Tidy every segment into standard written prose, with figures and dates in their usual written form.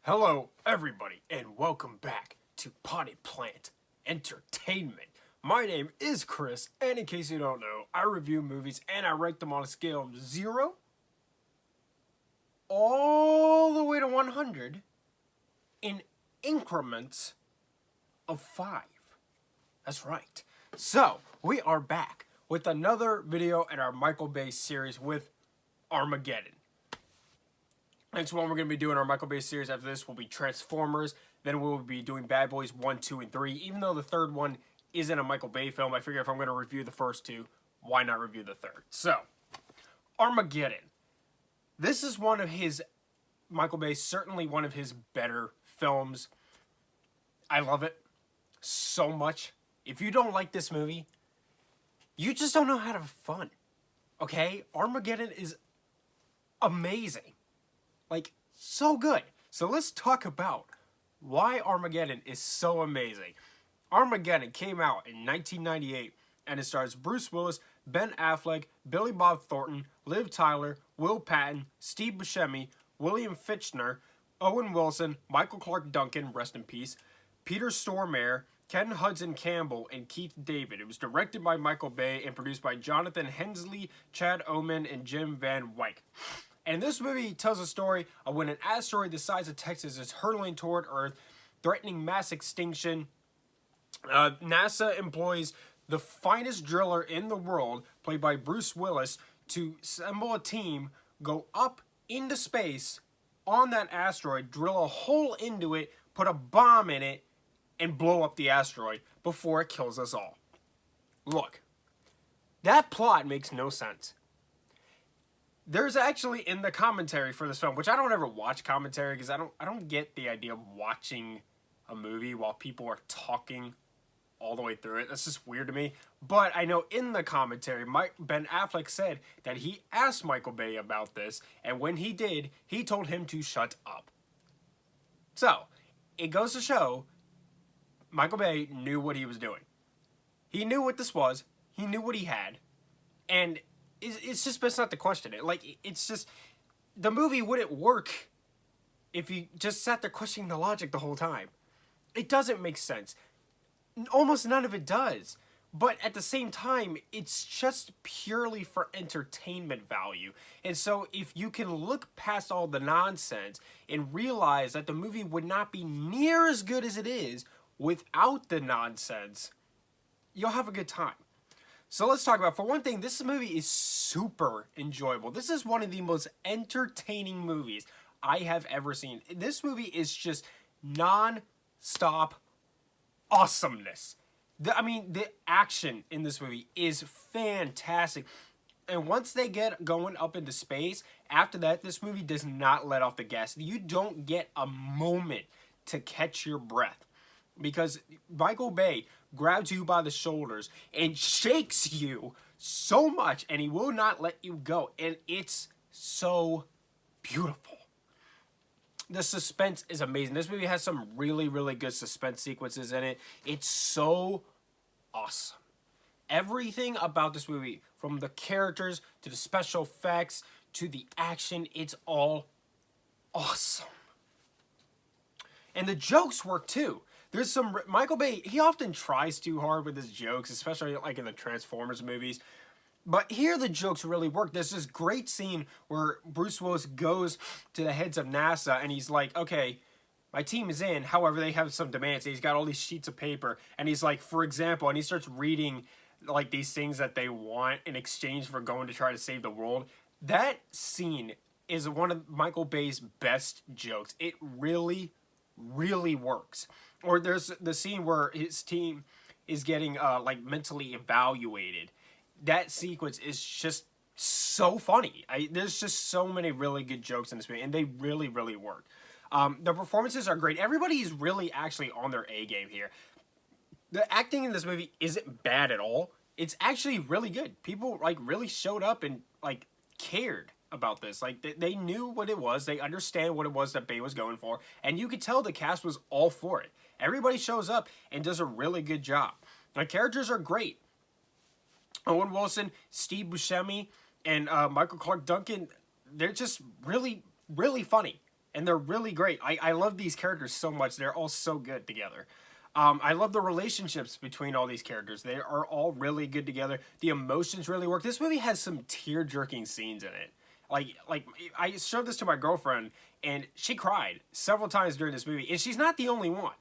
Hello, everybody, and welcome back to Potted Plant Entertainment. My name is Chris, and in case you don't know, I review movies and I rank them on a scale of 0 all the way to 100 in increments of 5. That's right. So, we are back with another video in our Michael Bay series with Armageddon. Next one we're going to be doing our Michael Bay series after this will be Transformers. Then we'll be doing Bad Boys 1, 2, and 3. Even though the third one isn't a Michael Bay film, I figure if I'm going to review the first two, why not review the third? So, Armageddon. This is one of his, Michael Bay, certainly one of his better films. I love it so much. If you don't like this movie, you just don't know how to have fun. Okay? Armageddon is amazing. Like, so good. So let's talk about why Armageddon is so amazing. Armageddon came out in 1998, and it stars Bruce Willis, Ben Affleck, Billy Bob Thornton, Liv Tyler, Will Patton, Steve Buscemi, William Fichtner, Owen Wilson, Michael Clark Duncan, rest in peace, Peter Stormare, Ken Hudson Campbell, and Keith David. It was directed by Michael Bay and produced by Jonathan Hensley, Chad Oman, and Jim Van Wyck. And this movie tells a story of when an asteroid the size of Texas is hurtling toward Earth, threatening mass extinction. NASA employs the finest driller in the world, played by Bruce Willis, to assemble a team, go up into space on that asteroid, drill a hole into it, put a bomb in it, and blow up the asteroid before it kills us all. Look, that plot makes no sense. There's actually in the commentary for this film, which I don't ever watch commentary because I don't get the idea of watching a movie while people are talking all the way through it. That's just weird to me. But I know in the commentary, Ben Affleck said that he asked Michael Bay about this, and when he did, he told him to shut up. So, it goes to show Michael Bay knew what he was doing. He knew what this was. He knew what he had. And it's just best not to question it. Like, it's just, the movie wouldn't work if you just sat there questioning the logic the whole time. It doesn't make sense. Almost none of it does. But at the same time, it's just purely for entertainment value. And so if you can look past all the nonsense and realize that the movie would not be near as good as it is without the nonsense, you'll have a good time. So let's talk about, for one thing, this movie is super enjoyable. This is one of the most entertaining movies I have ever seen. This movie is just non-stop awesomeness. The action in this movie is fantastic. And once they get going up into space, after that, this movie does not let off the gas. You don't get a moment to catch your breath. Because Michael Bay grabs you by the shoulders and shakes you so much, and he will not let you go. And it's so beautiful. The suspense is amazing. This movie has some really, really good suspense sequences in it. It's so awesome. Everything about this movie, from the characters to the special effects to the action, it's all awesome. And the jokes work too. There's some, Michael Bay, he often tries too hard with his jokes, especially like in the Transformers movies. But here the jokes really work. There's this great scene where Bruce Willis goes to the heads of NASA and he's like, okay, my team is in. However, they have some demands. He's got all these sheets of paper. And he's like, for example, and he starts reading like these things that they want in exchange for going to try to save the world. That scene is one of Michael Bay's best jokes. It really, really works. Or there's the scene where his team is getting like mentally evaluated. That sequence is just so funny. There's just so many really good jokes in this movie, and they really, really work. The performances are great. Everybody is really actually on their A game here. The acting in this movie isn't bad at all. It's actually really good. People like really showed up and like cared about this. Like they knew what it was. They understand what it was that Bay was going for, and you could tell the cast was all for it. Everybody shows up and does a really good job. The characters are great. Owen Wilson, Steve Buscemi, and Michael Clark Duncan, they're just really, really funny. and they're really great. I love these characters so much. They're all so good together. I love the relationships between all these characters. They are all really good together. The emotions really work. This movie has some tear-jerking scenes in it. Like I showed this to my girlfriend, and she cried several times during this movie, and she's not the only one.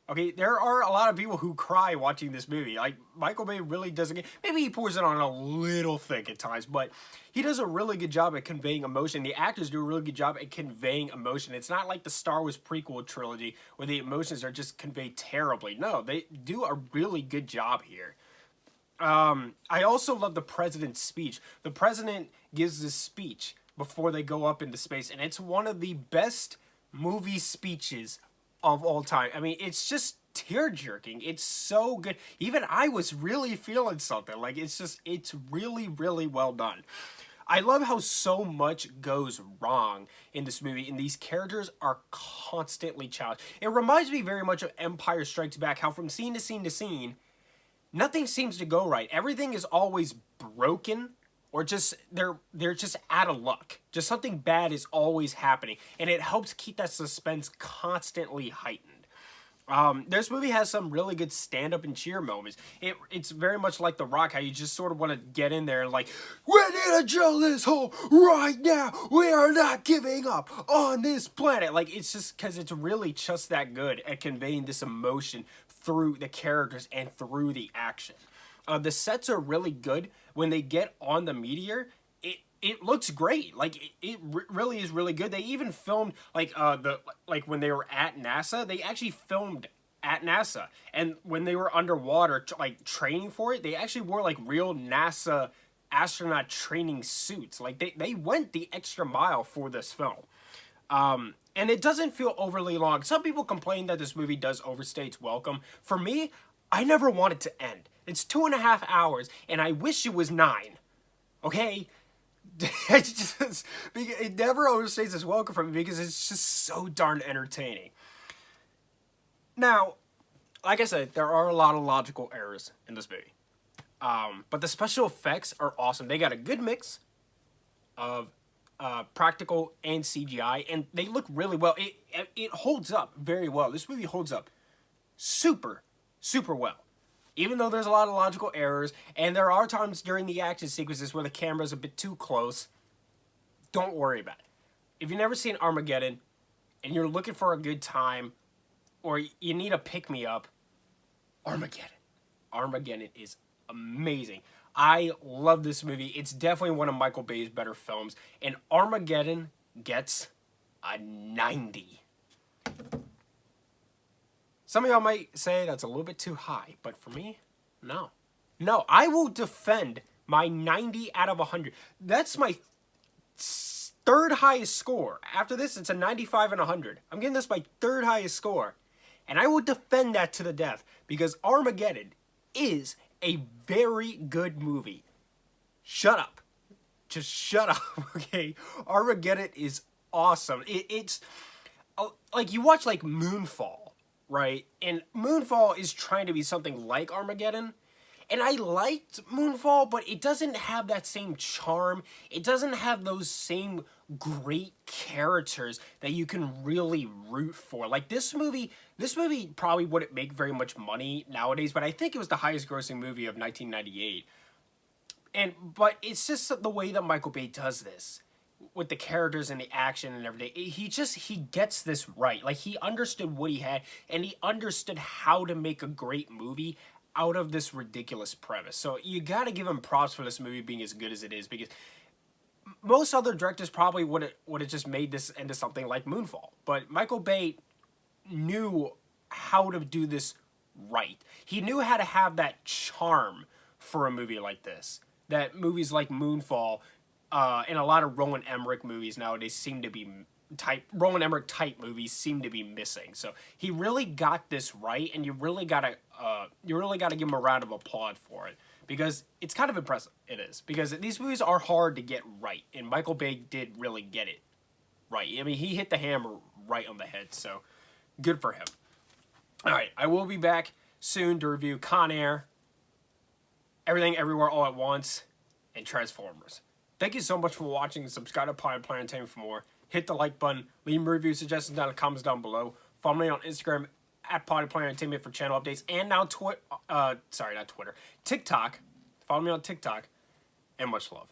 Okay, there are a lot of people who cry watching this movie. Like, Michael Bay really doesn't get... Maybe he pours it on a little thick at times, but he does a really good job at conveying emotion. The actors do a really good job at conveying emotion. It's not like the Star Wars prequel trilogy where the emotions are just conveyed terribly. No, they do a really good job here. I also love the president's speech. The president gives this speech before they go up into space, and it's one of the best movie speeches of all time. I mean, it's just tear-jerking. It's so good. Even I was really feeling something. Like, it's really, really well done. I love how so much goes wrong in this movie, and these characters are constantly challenged. It reminds me very much of Empire Strikes Back, how from scene to scene to scene, nothing seems to go right. Everything is always broken, or just they're just out of luck. Just something bad is always happening, and it helps keep that suspense constantly heightened. This movie has some really good stand-up and cheer moments. It's very much like The Rock, how you just sort of want to get in there and like, we're gonna drill this hole right now. We are not giving up on this planet. Like, it's just because it's really just that good at conveying this emotion through the characters and through the action. The sets are really good. When they get on the meteor, it looks great. Like, it really is really good. They even filmed, like, when they were at NASA, they actually filmed at NASA. And when they were underwater, like, training for it, they actually wore, like, real NASA astronaut training suits. Like, they went the extra mile for this film. And it doesn't feel overly long. Some people complain that this movie does overstay its welcome. For me, I never want it to end. It's 2.5 hours, and I wish it was 9. Okay? It never overstays its welcome for me because it's just so darn entertaining. Now, like I said, there are a lot of logical errors in this movie. But the special effects are awesome. They got a good mix of practical and CGI, and they look really well. It holds up very well. This movie holds up super well. Even though there's a lot of logical errors, and there are times during the action sequences where the camera's a bit too close, don't worry about it. If you've never seen Armageddon, and you're looking for a good time, or you need a pick-me-up, Armageddon is amazing. I love this movie. It's definitely one of Michael Bay's better films, and Armageddon gets a 90. Some of y'all might say that's a little bit too high, but for me, no. No, I will defend my 90 out of 100. That's my third highest score. After this, it's a 95 and 100. I'm giving this my third highest score. And I will defend that to the death, because Armageddon is a very good movie. Shut up. Just shut up, okay? Armageddon is awesome. It's like, you watch, like, Moonfall, right? And Moonfall is trying to be something like Armageddon. And I liked Moonfall, but it doesn't have that same charm. It doesn't have those same great characters that you can really root for. Like, this movie probably wouldn't make very much money nowadays, but I think it was the highest grossing movie of 1998. But it's just the way that Michael Bay does this, with the characters and the action and everything. He gets this right. Like, he understood what he had, and he understood how to make a great movie out of this ridiculous premise. So you gotta give him props for this movie being as good as it is, because most other directors probably would have just made this into something like Moonfall. But Michael Bay knew how to do this right. He knew how to have that charm for a movie like this. That movies like Moonfall, and a lot of Roland Emmerich movies nowadays seem to be Roland Emmerich type movies seem to be missing. So he really got this right, and you really gotta give him a round of applause for it, because it's kind of impressive. It is, because these movies are hard to get right, and Michael Bay did really get it right. I mean, he hit the hammer right on the head. So good for him. All right, I will be back soon to review Con Air, Everything Everywhere All at Once, and Transformers. Thank you so much for watching. Subscribe to Planetarium for more. hit the like button, leave me review suggestions down in the comments down below. Follow me on Instagram at Potty Player Entertainment for channel updates, and now TikTok. Follow me on TikTok, and much love.